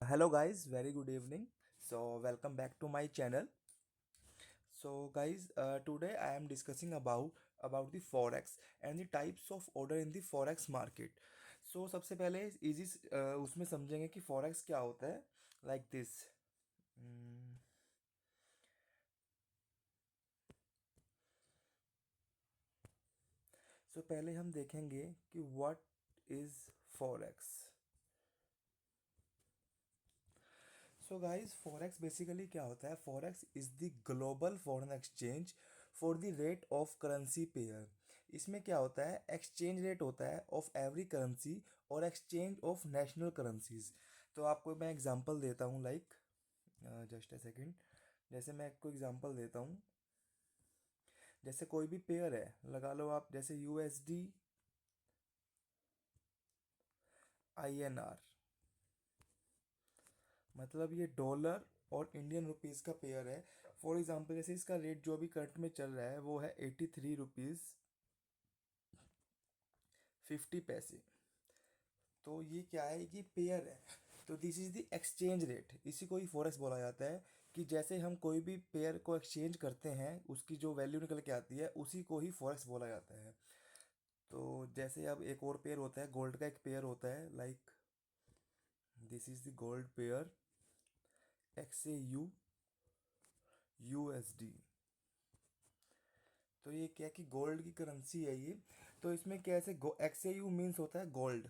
Hello guys, very good evening. So welcome back to my channel. So guys, today I am discussing about the forex and the types of order in the forex market. So सबसे पहले easy उसमें समझेंगे कि forex क्या होता है. Like this. Hmm. So पहले हम देखेंगे कि what is forex. So guys forex basically क्या होता है. Forex is the global foreign exchange for the rate of currency pair. इसमें क्या होता है, एक्सचेंज रेट होता है ऑफ एवरी करेंसी और एक्सचेंज ऑफ नेशनल करेंसीज. तो आपको मैं एग्जांपल देता हूँ. Like just a second. जैसे मैं आपको एग्जांपल देता हूँ. जैसे कोई भी पेयर है, लगा लो आप, जैसे यूएसडी आईएनआर, मतलब ये डॉलर और इंडियन रुपीज़ का पेयर है. फॉर एग्जांपल जैसे इसका रेट जो अभी करंट में चल रहा है वो है 83 रुपीज़ 50 पैसे. तो ये क्या है, कि पेयर है. तो this is the exchange rate. इसी को ही फॉरेक्स बोला जाता है. कि जैसे हम कोई भी पेयर को एक्सचेंज करते हैं, उसकी जो वैल्यू निकल के आती है उसी को ही फॉरेक्स बोला जाता है. तो जैसे अब एक और पेयर होता है, गोल्ड का एक पेयर होता है. Like this is the gold pair XAU USD. तो ये क्या है कि गोल्ड की करेंसी है ये. तो इसमें कैसे XAU मीन्स होता है गोल्ड.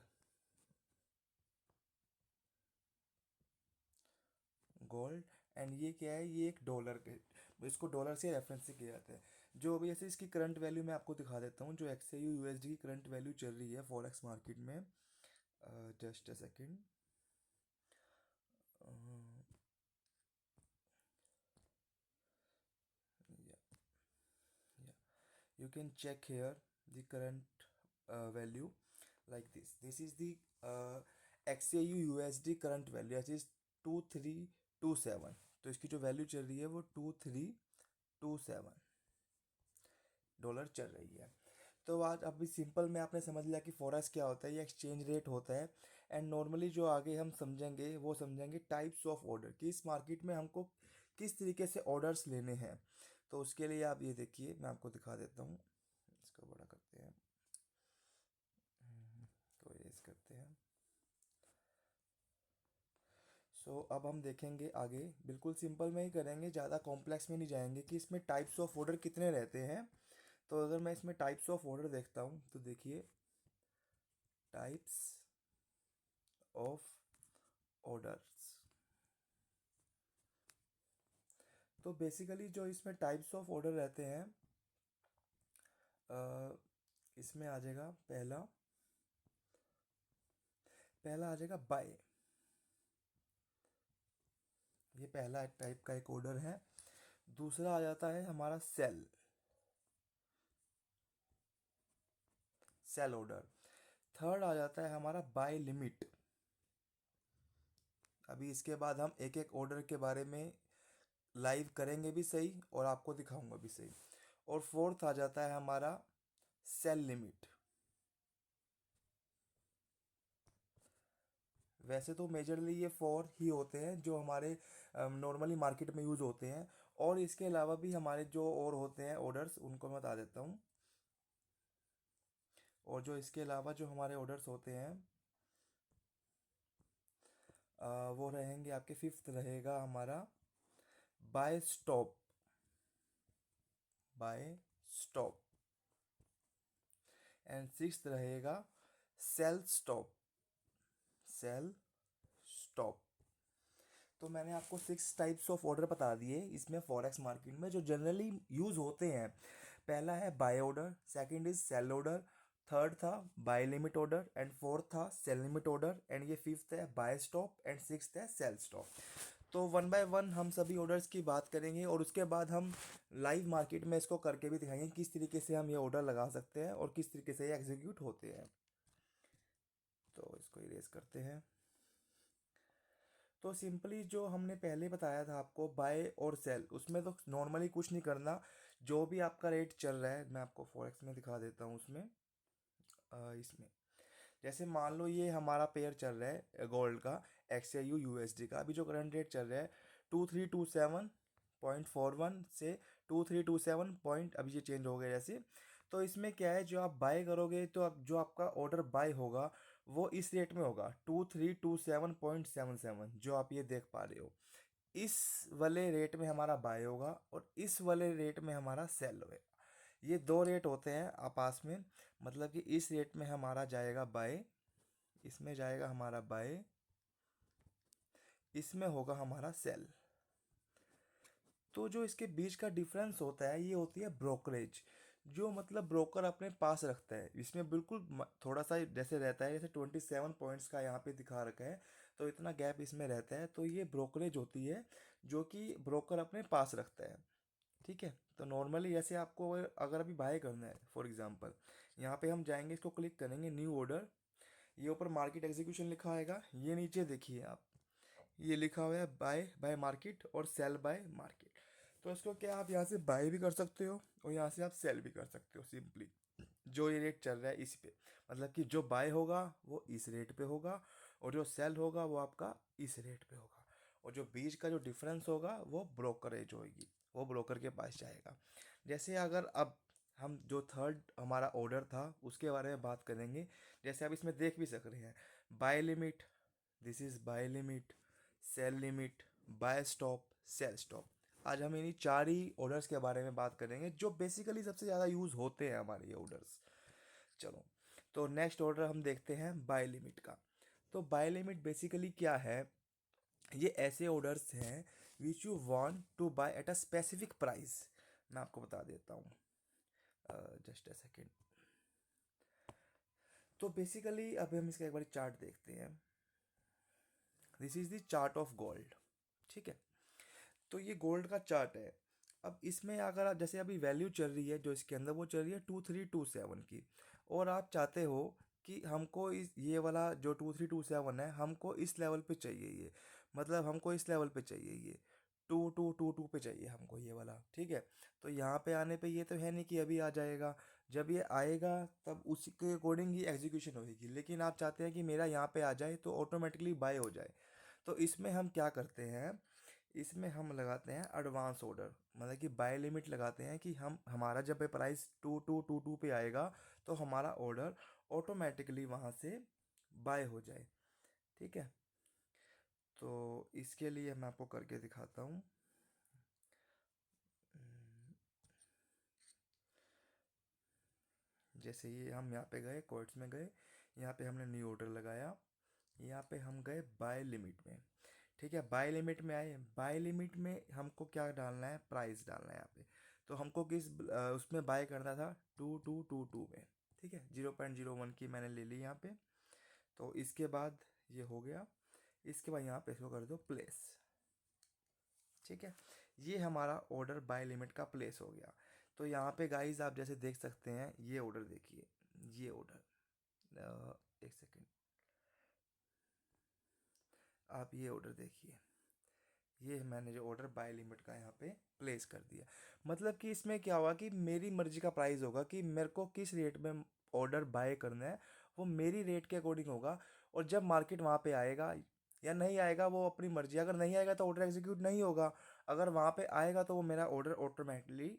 गोल्ड. एंड ये क्या है, ये एक डॉलर के, इसको डॉलर से रेफरेंस से किया जाता है. जो अभी जैसे इसकी करंट वैल्यू मैं आपको दिखा देता हूँ. जो XAU USD की करंट वैल्यू चल रही है फॉरेक्स मार्केट में. Just a second. You can check here the current value like this. This is the XAU USD current value, that is 2327. तो इसकी जो वैल्यू चल रही है वो 2327 डॉलर चल रही है. तो आज अभी सिंपल में आपने समझ लिया कि फॉरेक्स क्या होता है. ये एक्सचेंज रेट होता है. एंड नॉर्मली जो आगे हम समझेंगे वो समझेंगे टाइप्स ऑफ ऑर्डर, कि इस मार्केट में हमको किस तरीके से ऑर्डर्स लेने हैं. तो उसके लिए आप ये देखिए, मैं आपको दिखा देता हूँ. इसको बड़ा करते हैं, तो इरेज करते हैं. अब हम देखेंगे आगे, बिल्कुल सिंपल में ही करेंगे, ज़्यादा कॉम्प्लेक्स में नहीं जाएंगे कि इसमें टाइप्स ऑफ ऑर्डर कितने रहते हैं. तो अगर मैं इसमें टाइप्स ऑफ ऑर्डर देखता हूँ तो देखिए, टाइप्स ऑफ ऑर्डर्स. तो बेसिकली जो इसमें टाइप्स ऑफ ऑर्डर रहते हैं, इसमें आ जाएगा पहला पहला आ जाएगा बाय. ये पहला टाइप का एक ऑर्डर है. दूसरा आ जाता है हमारा सेल. Sell order. थर्ड आ जाता है हमारा बाय लिमिट. अभी इसके बाद हम एक एक ऑर्डर के बारे में लाइव करेंगे भी सही, और आपको दिखाऊंगा भी सही. और फोर्थ आ जाता है हमारा सेल लिमिट. वैसे तो मेजरली ये फोर ही होते हैं जो हमारे नॉर्मली मार्केट में यूज़ होते हैं. और इसके अलावा भी हमारे जो और होते हैं ऑर्डर्स, उनको मैं बता देता हूँ. और जो इसके अलावा जो हमारे ऑर्डर्स होते हैं, वो रहेंगे आपके. फिफ्थ रहेगा हमारा buy stop. Buy stop. And sixth रहेगा सेल स्टॉप. Sell stop. तो मैंने आपको 6 टाइप्स ऑफ ऑर्डर बता दिए इसमें फॉरेक्स मार्केट में जो जनरली यूज़ होते हैं. पहला है buy order, second is sell order, third था buy limit order, and fourth था सेल लिमिट ऑर्डर, एंड ये फिफ्थ है बाय स्टॉप, एंड सिक्स्थ है सेल स्टॉप. तो वन बाय वन हम सभी ऑर्डर्स की बात करेंगे, और उसके बाद हम लाइव मार्केट में इसको करके भी दिखाएंगे किस तरीके से हम ये ऑर्डर लगा सकते हैं और किस तरीके से ये एग्जीक्यूट होते हैं. तो इसको इरेज करते हैं. तो सिंपली जो हमने पहले बताया था आपको, बाय और सेल, उसमें तो नॉर्मली कुछ नहीं करना. जो भी आपका रेट चल रहा है, मैं आपको फॉरेक्स में दिखा देता हूँ उसमें. इसमें जैसे मान लो ये हमारा पेयर चल रहा है गोल्ड का XAU USD का। अभी जो करंट रेट चल रहा है 2327.41 से 2327 पॉइंट, अभी ये चेंज हो गया जैसे। तो इसमें क्या है, जो आप बाय करोगे तो अब जो आपका ऑर्डर बाय होगा वो इस रेट में होगा 2327.77, जो आप ये देख पा रहे हो। इस वाले रेट में हमारा बाय होगा और इस वाले रेट में हमारा सेल होगा। ये दो रेट होते हैं आपस में, मतलब कि इस रेट में हमारा जाएगा बाय, इसमें जाएगा हमारा बाय, इसमें होगा हमारा सेल। तो जो इसके बीच का डिफरेंस होता है ये होती है ब्रोकरेज, जो मतलब ब्रोकर अपने पास रखता है। इसमें बिल्कुल थोड़ा सा जैसे रहता है, जैसे 27 पॉइंट्स का यहाँ पे दिखा रखा है, तो इतना गैप इसमें रहता है, तो ये ब्रोकरेज होती है जो कि ब्रोकर अपने पास रखता है। ठीक है, तो नॉर्मली जैसे आपको अगर अभी बाय करना है, फॉर एग्जांपल यहाँ पे हम जाएंगे, इसको क्लिक करेंगे न्यू ऑर्डर, ये ऊपर मार्केट एग्जीक्यूशन लिखा आएगा, ये नीचे देखिए आप, ये लिखा हुआ है बाय बाय मार्केट और सेल बाय मार्केट। तो इसको क्या आप यहाँ से बाय भी कर सकते हो और यहाँ से आप सेल भी कर सकते हो सिंपली, जो ये रेट चल रहा है इस पे, मतलब कि जो बाय होगा वो इस रेट पे होगा और जो सेल होगा वो आपका इस रेट पे होगा, और जो बीच का जो डिफरेंस होगा वो ब्रोकरेज होगी, वो ब्रोकर के पास जाएगा। जैसे अगर अब हम जो थर्ड हमारा ऑर्डर था उसके बारे में बात करेंगे, जैसे आप इसमें देख भी सक रहे हैं, buy limit, this is buy limit, sell limit, buy stop, sell stop. आज हम इन्हीं चार ही ऑर्डर्स के बारे में बात करेंगे जो बेसिकली सबसे ज़्यादा यूज़ होते हैं हमारे ये ऑर्डर्स। चलो, तो नेक्स्ट ऑर्डर हम देखते हैं बाय लिमिट का। तो बाय लिमिट बेसिकली क्या है, ये ऐसे ऑर्डर्स हैं which you want to buy at a specific price. मैं आपको बता देता हूँ, जस्ट अ सेकेंड। तो बेसिकली अब हम इसका एक बार चार्ट देखते हैं। This is the chart of gold. ठीक है, तो ये गोल्ड का चार्ट है। अब इसमें अगर आप जैसे अभी वैल्यू चल रही है जो इसके अंदर, वो चल रही है 2327 की, और आप चाहते हो कि हमको इस ये वाला जो 2327 है हमको इस लेवल पे चाहिए, ये मतलब हमको इस लेवल पे चाहिए, ये 2222 पे चाहिए हमको ये वाला। ठीक है, तो यहाँ पे आने पे ये तो है नहीं कि अभी आ जाएगा, जब ये आएगा तब उसी के अकॉर्डिंग ही एग्जीक्यूशन होगी, लेकिन आप चाहते हैं कि मेरा यहाँ पे आ जाए तो ऑटोमेटिकली बाय हो जाए। तो इसमें हम क्या करते हैं, इसमें हम लगाते हैं एडवांस ऑर्डर, मतलब कि बाय लिमिट लगाते हैं कि हम हमारा जब प्राइस 2222 पे आएगा तो हमारा ऑर्डर ऑटोमेटिकली वहाँ से बाय हो जाए। ठीक है, तो इसके लिए मैं आपको करके दिखाता हूँ। जैसे ये हम यहाँ पे गए, कोर्ट्स में गए, यहाँ पे हमने न्यू ऑर्डर लगाया, यहाँ पे हम गए बाय लिमिट में। ठीक है, बाय लिमिट में आए, बाय लिमिट में हमको क्या डालना है, प्राइस डालना है यहाँ पे। तो हमको किस उसमें बाय करना था 2222 में। ठीक है, 0.01 की मैंने ले ली यहाँ पे। तो इसके बाद ये हो गया, इसके बाद यहाँ पे इसको कर दो प्लेस। ठीक है, ये हमारा ऑर्डर बाय लिमिट का प्लेस हो गया। तो यहाँ पे गाइस आप जैसे देख सकते हैं, ये ऑर्डर देखिए, ये ऑर्डर, एक सेकेंड, आप ये ऑर्डर देखिए, ये मैंने जो ऑर्डर बाय लिमिट का यहाँ पे प्लेस कर दिया। मतलब कि इसमें क्या हुआ कि मेरी मर्जी का प्राइस होगा कि मेरे को किस रेट में ऑर्डर बाय करना है, वो मेरी रेट के अकॉर्डिंग होगा। और जब मार्केट वहाँ पे आएगा या नहीं आएगा वो अपनी मर्जी, अगर नहीं आएगा तो ऑर्डर एग्जीक्यूट नहीं होगा, अगर वहाँ पे आएगा तो वो मेरा ऑर्डर ऑटोमेटिकली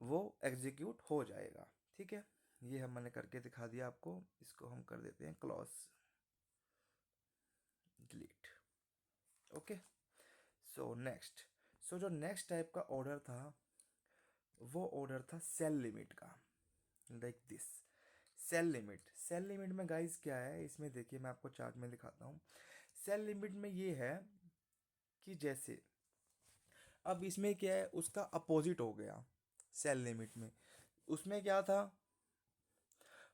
वो एग्जीक्यूट हो जाएगा। ठीक है, ये हम मैंने करके दिखा दिया आपको, इसको हम कर देते हैं close, delete. Okay, so next, so जो नेक्स्ट टाइप का ऑर्डर था वो ऑर्डर था सेल लिमिट का, like this. Sell limit, sell limit में गाइस क्या है, इसमें देखिए मैं आपको चार्ट में दिखाता हूँ। सेल लिमिट में ये है कि जैसे अब इसमें क्या है, उसका अपोजिट हो गया। सेल लिमिट में उसमें क्या था,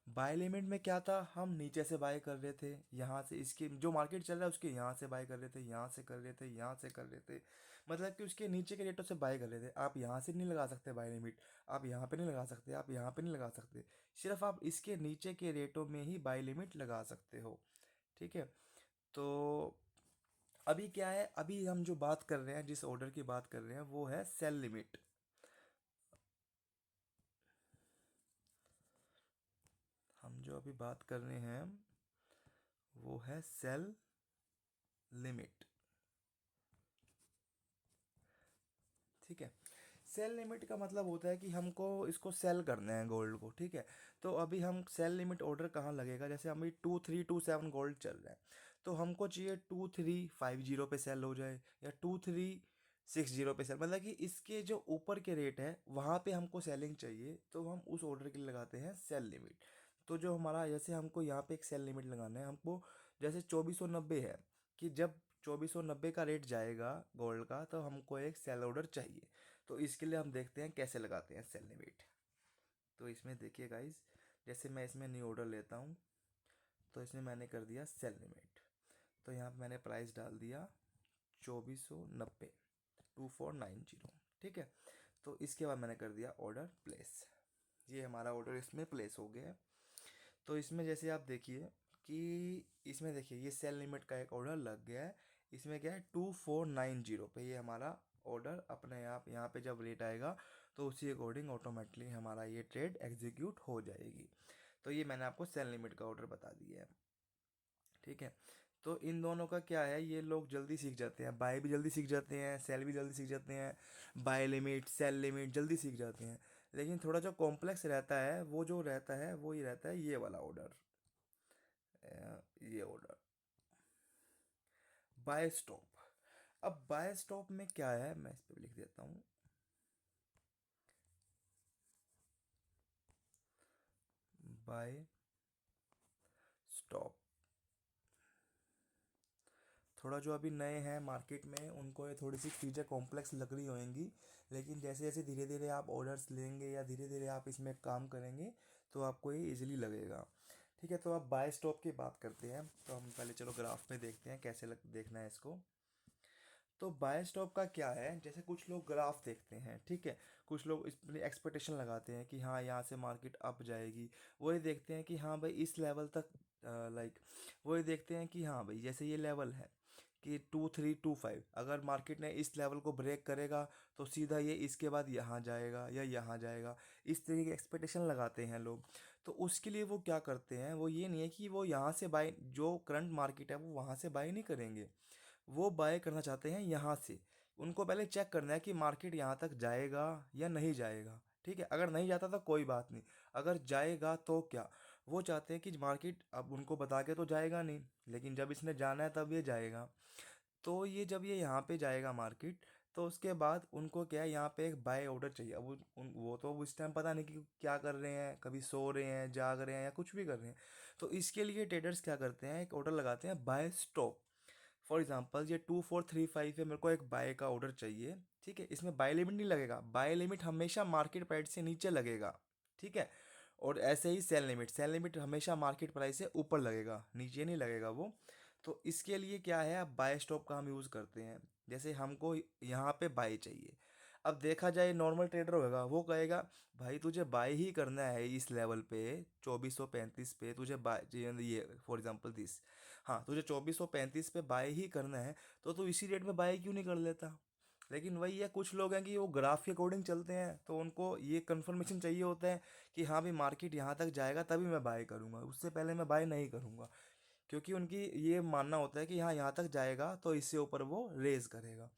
बाय लिमिट में क्या था, हम नीचे से बाय कर रहे थे, यहाँ से इसके जो मार्केट चल रहा है उसके यहाँ से बाय कर रहे थे, यहाँ से कर रहे थे, यहाँ से कर रहे थे, मतलब कि उसके नीचे के रेटों से बाय कर रहे थे। आप यहाँ से नहीं लगा सकते बाय लिमिट, आप यहाँ पे नहीं लगा सकते, आप यहाँ पे नहीं लगा सकते, सिर्फ आप इसके नीचे के रेटों में ही बाय लिमिट लगा सकते हो। ठीक है, तो अभी क्या है, अभी हम जो बात कर रहे हैं, जिस ऑर्डर की बात कर रहे हैं वो है सेल लिमिट। हम जो अभी बात कर रहे हैं वो है सेल लिमिट। ठीक है, सेल लिमिट का मतलब होता है कि हमको इसको सेल करना है गोल्ड को। ठीक है, तो अभी हम सेल लिमिट ऑर्डर कहाँ लगेगा, जैसे अभी 2327 गोल्ड चल रहा है, तो हमको चाहिए 2350 पे सेल हो जाए या 2360 पे सेल, मतलब कि इसके जो ऊपर के रेट है वहाँ पे हमको सेलिंग चाहिए, तो हम उस ऑर्डर के लिए लगाते हैं सेल लिमिट। तो जो हमारा, जैसे हमको यहाँ पे एक सेल लिमिट लगाना है हमको, जैसे 2490 है, कि जब 2490 का रेट जाएगा गोल्ड का तो हमको एक सेल ऑर्डर चाहिए। तो इसके लिए हम देखते हैं कैसे लगाते हैं सेल लिमिट। तो इसमें देखिए गाइस, जैसे मैं इसमें न्यू ऑर्डर लेता हूँ, तो इसमें मैंने कर दिया सेल लिमिट। तो यहाँ पे मैंने प्राइस डाल दिया 2490, 2490। ठीक है, तो इसके बाद मैंने कर दिया ऑर्डर प्लेस। ये हमारा ऑर्डर इसमें प्लेस हो गया है। तो इसमें जैसे आप देखिए कि इसमें देखिए ये सेल लिमिट का एक ऑर्डर लग गया है। इसमें क्या है, 2490 पे ये हमारा ऑर्डर अपने आप यहाँ पे जब रेट आएगा तो उसी अकॉर्डिंग ऑटोमेटिकली हमारा ये ट्रेड एग्जीक्यूट हो जाएगी। तो ये मैंने आपको सेल लिमिट का ऑर्डर बता दिया है। ठीक है, तो इन दोनों का क्या है, ये लोग जल्दी सीख जाते हैं, बाय भी जल्दी सीख जाते हैं, सेल भी जल्दी सीख जाते हैं, बाय लिमिट सेल लिमिट जल्दी सीख जाते हैं। लेकिन थोड़ा जो कॉम्प्लेक्स रहता है वो जो रहता है वो ये रहता है, ये वाला ऑर्डर, ये ऑर्डर बाय स्टॉप। अब बाय स्टॉप में क्या है, मैं इस पे लिख देता हूँ, बाय स्टॉप। थोड़ा जो अभी नए हैं मार्केट में उनको ये थोड़ी सी चीज़ें कॉम्प्लेक्स लग रही होंगी, लेकिन जैसे जैसे धीरे धीरे आप ऑर्डर्स लेंगे या धीरे धीरे आप इसमें काम करेंगे तो आपको ये इजीली लगेगा। ठीक है, तो आप बाय स्टॉप की बात करते हैं, तो हम पहले चलो ग्राफ में देखते हैं कैसे देखना है इसको। तो बाय स्टॉप का क्या है, जैसे कुछ लोग ग्राफ देखते हैं, ठीक है, कुछ लोग इस एक्सपेक्टेशन लगाते हैं कि हाँ यहाँ से मार्केट अप जाएगी, वो ये देखते हैं कि हाँ भाई इस लेवल तक, लाइक वो ये देखते हैं कि हाँ भाई जैसे ये लेवल है कि 2325, अगर मार्केट ने इस लेवल को ब्रेक करेगा तो सीधा ये इसके बाद यहाँ जाएगा या यहाँ जाएगा, इस तरीके की एक्सपेक्टेशन लगाते हैं लोग। तो उसके लिए वो क्या करते हैं, वो ये नहीं है कि वो यहाँ से बाय, जो करंट मार्केट है वो वहाँ से बाय नहीं करेंगे, वो बाय करना चाहते हैं यहाँ से। उनको पहले चेक करना है कि मार्केट यहाँ तक जाएगा या नहीं जाएगा। ठीक है, अगर नहीं जाता तो कोई बात नहीं, अगर जाएगा तो क्या, वो चाहते हैं कि मार्केट, अब उनको बता के तो जाएगा नहीं, लेकिन जब इसने जाना है तब ये जाएगा। तो ये जब ये यहाँ पे जाएगा मार्केट, तो उसके बाद उनको क्या है, यहाँ पे एक बाय ऑर्डर चाहिए। अब वो तो उस टाइम पता नहीं कि क्या कर रहे हैं, कभी सो रहे हैं, जाग रहे हैं या कुछ भी कर रहे हैं। तो इसके लिए ट्रेडर्स क्या करते हैं, एक ऑर्डर लगाते हैं बाय स्टॉप। फॉर एग्जांपल ये 2435 है, मेरे को एक बाय का ऑर्डर चाहिए। ठीक है, इसमें बाय लिमिट नहीं लगेगा, बाय लिमिट हमेशा मार्केट प्राइस से नीचे लगेगा। ठीक है, और ऐसे ही सेल लिमिट, सेल लिमिट हमेशा मार्केट प्राइस से ऊपर लगेगा, नीचे नहीं लगेगा वो। तो इसके लिए क्या है, अब बाय स्टॉप का हम यूज़ करते हैं। जैसे हमको यहाँ पे बाय चाहिए, अब देखा जाए नॉर्मल ट्रेडर होगा वो कहेगा भाई तुझे बाय ही करना है इस लेवल पे, 2435 पे तुझे बाय, ये फॉर एग्जांपल दिस, हाँ तुझे 2435 पे बाय ही करना है, तो तू इसी रेट में बाय क्यों नहीं कर लेता। लेकिन वही है, कुछ लोग हैं कि वो ग्राफ के अकॉर्डिंग चलते हैं, तो उनको ये कंफर्मेशन चाहिए होता है कि हाँ भाई मार्केट यहाँ तक जाएगा तभी मैं बाय करूँगा, उससे पहले मैं बाय नहीं करूँगा। क्योंकि उनकी ये मानना होता है कि हाँ यहाँ तक जाएगा तो इससे ऊपर वो रेज करेगा।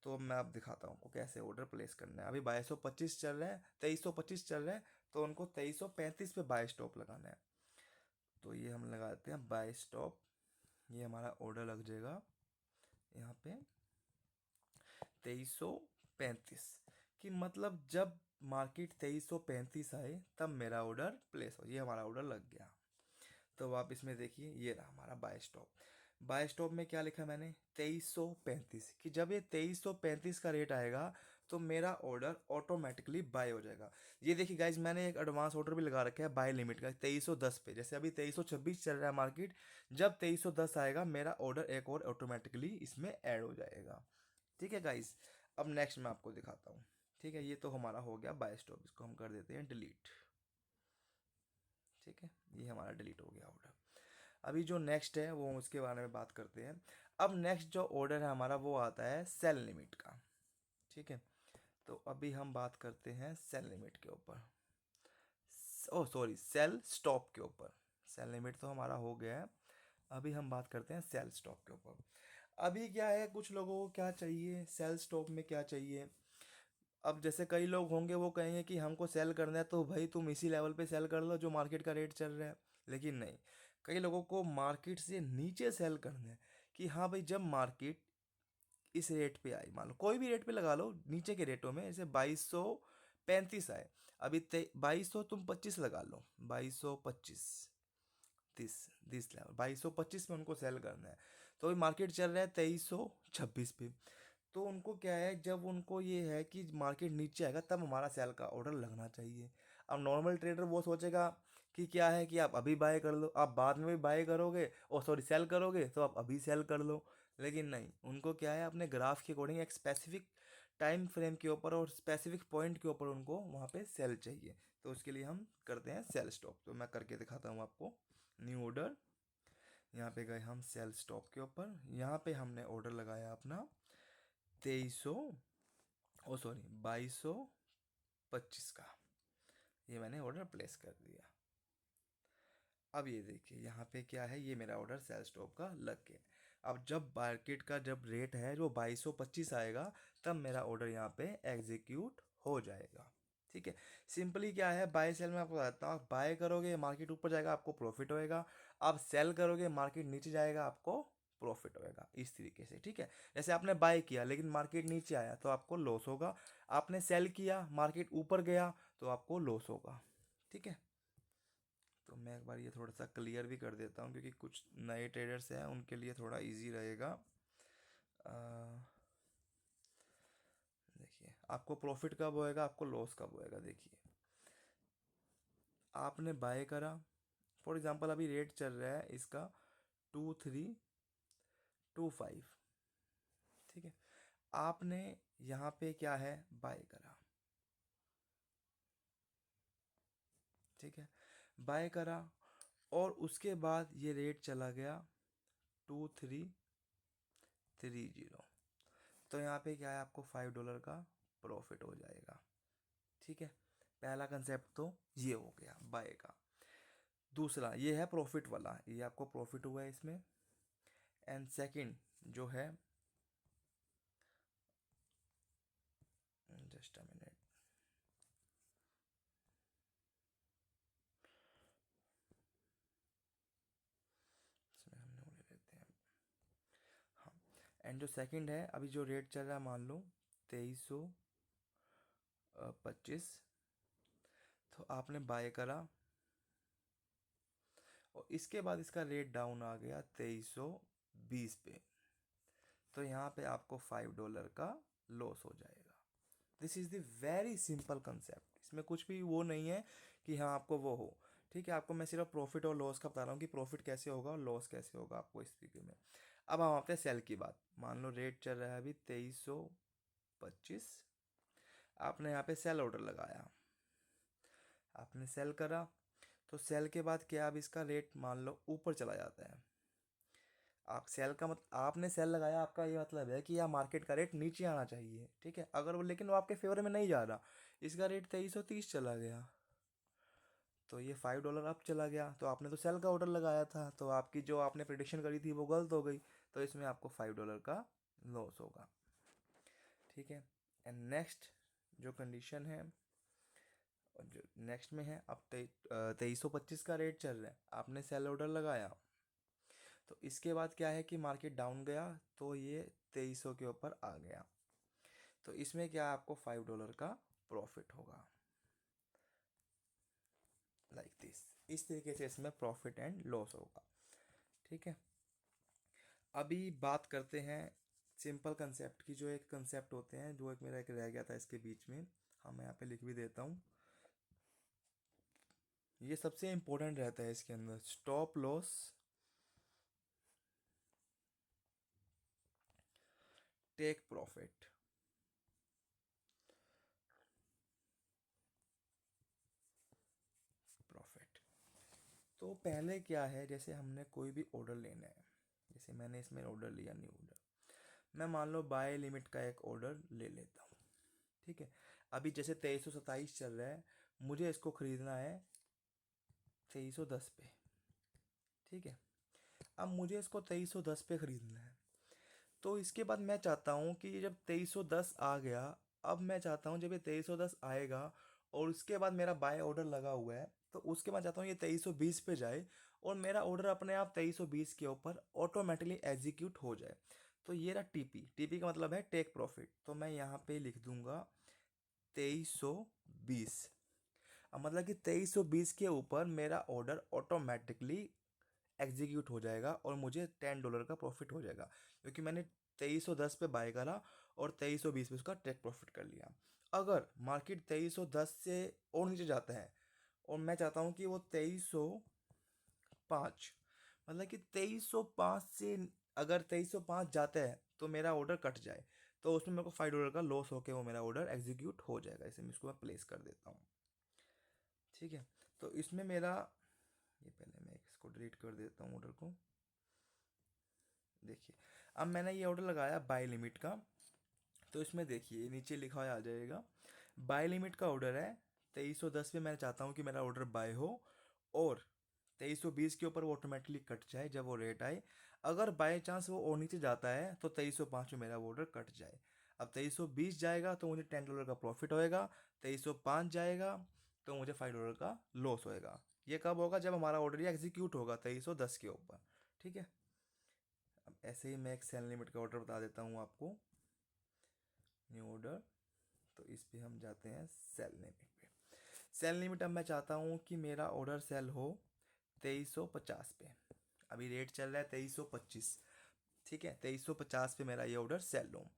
तो मैं अब दिखाता हूँ आपको कैसे ऑर्डर प्लेस करना है। अभी 2225 चल रहा है, 2325 चल रहा है, तो उनको 2335 पे बाय स्टॉप लगाना है। तो ये हम लगाते हैं बाय स्टॉप, ये हमारा ऑर्डर लग जाएगा यहाँ पे 2335, कि मतलब जब मार्केट 2335 आए तब मेरा ऑर्डर प्लेस हो, ये हमारा ऑर्डर लग गया। तो आप इसमें देखिए ये रहा हमारा बाय स्टॉप। बाय स्टॉप में क्या लिखा मैंने, 2335, कि जब ये 2335 का रेट आएगा तो मेरा ऑर्डर ऑटोमेटिकली बाय हो जाएगा। ये देखिए गाइज, मैंने एक एडवांस ऑर्डर भी लगा रखा है बाय लिमिट का 2310 पे, जैसे अभी 2326 चल रहा है मार्केट, जब 2310 आएगा मेरा ऑर्डर एक और ऑटोमेटिकली इसमें ऐड हो जाएगा। ठीक है गाइज, अब नेक्स्ट मैं आपको दिखाता हूँ। ठीक है, ये तो हमारा हो गया बाय स्टॉप, इसको हम कर देते हैं डिलीट। ठीक है, ये हमारा डिलीट हो गया ऑर्डर। अभी जो नेक्स्ट है वो उसके बारे में बात करते हैं। अब नेक्स्ट जो ऑर्डर है हमारा वो आता है सेल लिमिट का। ठीक है, तो अभी हम बात करते हैं सेल लिमिट के ऊपर, ओ सॉरी सेल स्टॉप के ऊपर। सेल लिमिट तो हमारा हो गया है, अभी हम बात करते हैं सेल स्टॉप के ऊपर। अभी क्या है, कुछ लोगों को क्या चाहिए, सेल स्टॉप में क्या चाहिए। अब जैसे कई लोग होंगे वो कहेंगे कि हमको सेल करना है तो भाई तुम इसी लेवल पे सेल कर लो जो मार्केट का रेट चल रहा है। लेकिन नहीं, कई लोगों को मार्केट से नीचे सेल करना है, कि हाँ भाई जब मार्केट इस रेट पे आई, मान लो कोई भी रेट पे लगा लो, नीचे के रेटों में, जैसे 2235 आए, अभी 2200 तुम 25 लगा लो, 2225, तीस, 30 लेवल 2225 में उनको सेल करना है। तो अभी मार्केट चल रहा है 2326 पे। तो उनको क्या है, जब उनको ये है कि मार्केट नीचे आएगा तब हमारा सेल का ऑर्डर लगना चाहिए। अब नॉर्मल ट्रेडर वो सोचेगा कि क्या है कि आप अभी बाय कर लो, आप बाद में भी बाय करोगे, और सॉरी सेल करोगे तो आप अभी सेल कर लो। लेकिन नहीं, उनको क्या है, अपने ग्राफ के अकॉर्डिंग एक स्पेसिफिक टाइम फ्रेम के ऊपर और स्पेसिफिक पॉइंट के ऊपर उनको वहाँ पे सेल चाहिए। तो उसके लिए हम करते हैं सेल स्टॉप। तो मैं करके दिखाता हूँ आपको। न्यू ऑर्डर, यहाँ पे गए हम सेल स्टॉप के ऊपर, यहाँ पे हमने ऑर्डर लगाया अपना 2300, ओ सॉरी 2225 का। ये मैंने ऑर्डर प्लेस कर दिया। अब ये देखिए यहाँ पे क्या है, ये मेरा ऑर्डर सेल स्टॉप का लग गया। अब जब मार्केट का जब रेट है जो 2225 आएगा, तब मेरा ऑर्डर यहाँ पे एग्जीक्यूट हो जाएगा। ठीक है। सिंपली क्या है, बाय सेल में आपको बताता हूँ, आप बाय करोगे मार्केट ऊपर जाएगा आपको प्रॉफिट होएगा, आप सेल करोगे मार्केट नीचे जाएगा आपको प्रॉफिट होएगा, इस तरीके से। ठीक है। जैसे आपने बाय किया लेकिन मार्केट नीचे आया तो आपको लॉस होगा, आपने सेल किया मार्केट ऊपर गया तो आपको लॉस होगा। ठीक है। तो मैं एक बार ये थोड़ा सा क्लियर भी कर देता हूँ, क्योंकि कुछ नए ट्रेडर्स हैं उनके लिए थोड़ा इजी रहेगा। देखिए आपको प्रॉफिट कब होएगा, आपको लॉस कब होएगा। देखिए आपने बाय करा, फॉर एग्जांपल अभी रेट चल रहा है इसका 2325। ठीक है। आपने यहाँ पे क्या है, बाय करा। ठीक है। बाय करा, और उसके बाद ये रेट चला गया 2330। तो यहाँ पे क्या है, आपको $5 का प्रॉफिट हो जाएगा। ठीक है। पहला कंसेप्ट तो ये हो गया बाय का। दूसरा ये है प्रॉफिट वाला, ये आपको प्रॉफिट हुआ है इसमें। एंड सेकंड जो है, जस्ट अ मिनट, इसमें हम ले लेते हैं। हाँ। एंड जो सेकंड है, अभी जो रेट चल रहा है मान लो 2325, तो आपने बाय करा, और इसके बाद इसका रेट डाउन आ गया 2320 पे। तो यहाँ पे आपको $5 का लॉस हो जाएगा। This is the very simple concept, इसमें कुछ भी वो नहीं है कि हाँ आपको वो हो। ठीक है। आपको मैं सिर्फ प्रॉफिट और लॉस का बता रहा हूँ कि प्रॉफिट कैसे होगा और लॉस कैसे होगा आपको इस तरीके में। अब हम आते हैं सेल की बात। मान लो रेट चल रहा है अभी 2325, आपने यहाँ पे सेल ऑर्डर लगाया, आपने सेल करा, तो सेल के बाद क्या, अब इसका रेट मान लो ऊपर चला जाता है। आप सेल का मतलब, आपने सेल लगाया, आपका ये मतलब है कि यह मार्केट का रेट नीचे आना चाहिए। ठीक है। अगर वो, लेकिन वो आपके फेवर में नहीं जा रहा, इसका रेट 2330 चला गया, तो ये $5 अप चला गया, तो आपने तो सेल का ऑर्डर लगाया था, तो आपकी जो आपने प्रिडिक्शन करी थी वो गलत हो गई, तो इसमें आपको $5 का लॉस होगा। ठीक है। एंड नेक्स्ट जो कंडीशन है, और जो नेक्स्ट में है, अब 2325 का रेट चल रहा है, आपने सेल ऑर्डर लगाया, तो इसके बाद क्या है कि मार्केट डाउन गया, तो ये 2300 के ऊपर आ गया, तो इसमें क्या आपको $5 का प्रॉफिट होगा, लाइक दिस। इस तरीके से इसमें प्रॉफिट एंड लॉस होगा। ठीक है। अभी बात करते हैं सिंपल कंसेप्ट की। जो एक कंसेप्ट होते हैं, जो एक मेरा एक रह गया था इसके बीच में, हाँ मैं यहाँ पे लिख भी देता हूँ। ये सबसे इम्पोर्टेंट रहता है इसके अंदर, stop loss, take profit. Profit तो पहले क्या है, जैसे हमने कोई भी ऑर्डर लेना है, जैसे मैंने इसमें ऑर्डर लिया, न्यू ऑर्डर, मैं मान लो बाय लिमिट का एक ऑर्डर ले लेता हूँ। ठीक है। अभी जैसे 2327 चल रहा है, मुझे इसको ख़रीदना है 2310 पे। ठीक है। अब मुझे इसको 2310 पे ख़रीदना है, तो इसके बाद मैं चाहता हूँ कि जब 2310 आ गया, अब मैं चाहता हूँ जब ये 2310 आएगा और उसके बाद मेरा बाय ऑर्डर लगा हुआ है, तो उसके बाद चाहता हूँ ये 2320 पे जाए और मेरा ऑर्डर अपने आप 2320 के ऊपर ऑटोमेटिकली एग्जीक्यूट हो जाए। तो ये रहा टीपी। टीपी का मतलब है टेक प्रॉफिट। तो मैं यहाँ पे लिख दूंगा 2320। अब मतलब कि 2320 के ऊपर मेरा ऑर्डर ऑटोमेटिकली एग्जीक्यूट हो जाएगा और मुझे $10 का प्रॉफिट हो जाएगा, क्योंकि मैंने 2310 पे बाय करा और 2320 पे उसका टेक प्रॉफिट कर लिया। अगर मार्केट 2310 से और नीचे जाता है और मैं चाहता हूँ कि वो 2305, मतलब कि 2305 से अगर 2305 जाता है तो मेरा ऑर्डर कट जाए, तो उसमें मेरे को $5 का लॉस होकर वो मेरा ऑर्डर एग्जीक्यूट हो जाएगा। इसे मैं इसको मैं प्लेस कर देता हूँ। ठीक है, तो इसमें मेरा, ये पहले मैं इसको डिलीट कर देता हूँ ऑर्डर को। देखिए, अब मैंने ये ऑर्डर लगाया बाय लिमिट का, तो इसमें देखिए नीचे लिखा हुआ आ जाएगा बाय लिमिट का ऑर्डर है 2310 पे। मैं चाहता हूँ कि मेरा ऑर्डर बाय हो और 2320 के ऊपर वो ऑटोमेटिकली कट जाए जब वो रेट आए। अगर बाय चांस वो और नीचे जाता है तो 2305 में मेरा ऑर्डर कट जाए। अब 2320 जाएगा तो मुझे $10 का प्रॉफिट होएगा, 2305 जाएगा तो मुझे $5 का लॉस होएगा। ये कब होगा? जब हमारा ऑर्डर ये एग्जीक्यूट होगा 2310 के ऊपर। ठीक है, अब ऐसे ही मैं एक सेल लिमिट का ऑर्डर बता देता हूँ आपको। न्यू ऑर्डर, तो इस पे हम जाते हैं सेल लिमिट पे। सेल लिमिट अब मैं चाहता हूँ कि मेरा ऑर्डर सेल हो 2350 पे। अभी रेट चल रहा है 2325। ठीक है, 2350 पे मेरा ये ऑर्डर सेल लो।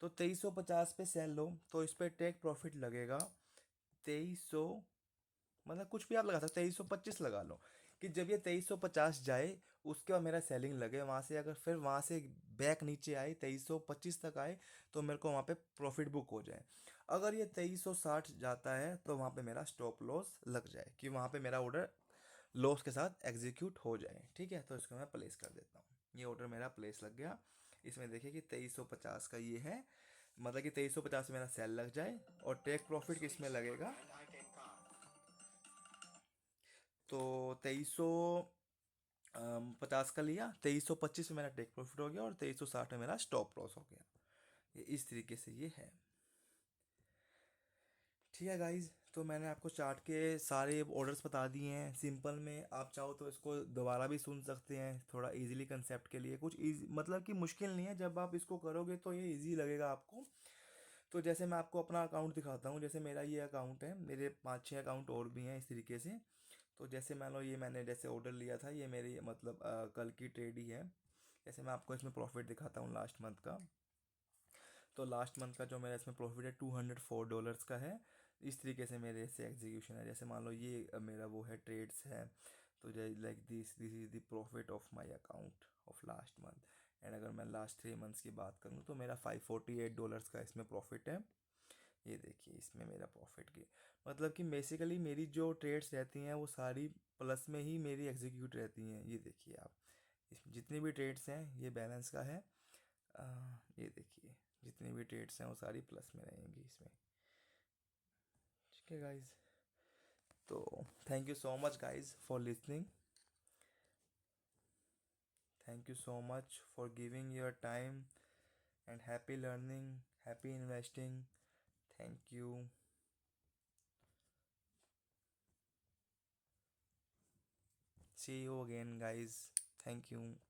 तो 2350 पे सेल लो तो इस पर टेक प्रॉफिट लगेगा 2300, मतलब कुछ भी आप लगा सकते हो, 2325 लगा लो कि जब ये 2350 जाए उसके बाद मेरा सेलिंग लगे वहाँ से। अगर फिर वहाँ से बैक नीचे आए 2325 तक आए तो मेरे को वहाँ पे प्रॉफिट बुक हो जाए। अगर ये 2360 जाता है तो वहाँ पे मेरा स्टॉप लॉस लग जाए कि वहाँ पे मेरा ऑर्डर लॉस के साथ एग्जीक्यूट हो जाए। ठीक है, तो इसको मैं प्लेस कर देता हूँ। ये ऑर्डर मेरा प्लेस लग गया। इसमें देखिए कि 2350 का ये है, मतलब कि 2350 में मेरा सेल लग जाए और टेक प्रॉफिट किस में लगेगा, तो 2350 का लिया, 2325 में मेरा टेक प्रॉफिट हो गया और 2360 में मेरा स्टॉप लॉस हो गया। ये इस तरीके से ये है। ठीक है गाइज, तो मैंने आपको चार्ट के सारे ऑर्डर्स बता दिए हैं सिंपल में। आप चाहो तो इसको दोबारा भी सुन सकते हैं थोड़ा इजीली कंसेप्ट के लिए। कुछ इजी मतलब कि मुश्किल नहीं है, जब आप इसको करोगे तो ये इजी लगेगा आपको। तो जैसे मैं आपको अपना अकाउंट दिखाता हूँ, जैसे मेरा ये अकाउंट है, मेरे 5-6 अकाउंट और भी हैं इस तरीके से। तो जैसे मान लो ये मैंने जैसे ऑर्डर लिया था, ये मेरी मतलब कल की ट्रेड ही है। जैसे मैं आपको इसमें प्रॉफिट दिखाता हूँ लास्ट मंथ का। तो लास्ट मंथ का जो मेरा इसमें प्रॉफिट है $204 का है। इस तरीके से मेरे से एग्जीक्यूशन है। जैसे मान लो ये मेरा वो है ट्रेड्स है, तो like this is the profit of my account of last month. And अगर मैं लास्ट 3 मंथ्स की बात करूँ तो मेरा $548 का इसमें प्रॉफिट है। ये देखिए इसमें मेरा प्रॉफिट की, मतलब कि बेसिकली मेरी जो ट्रेड्स रहती हैं वो सारी प्लस में ही मेरी एग्जीक्यूट रहती हैं। ये देखिए आप, इसमें जितनी भी ट्रेड्स हैं ये बैलेंस का है। ये देखिए जितनी भी ट्रेड्स हैं वो सारी प्लस में रहेंगी इसमें। ठीक है गाइज, तो thank you so much guys for listening. Thank you so much for giving your time and happy learning, happy investing. Thank you. See you again guys. Thank you.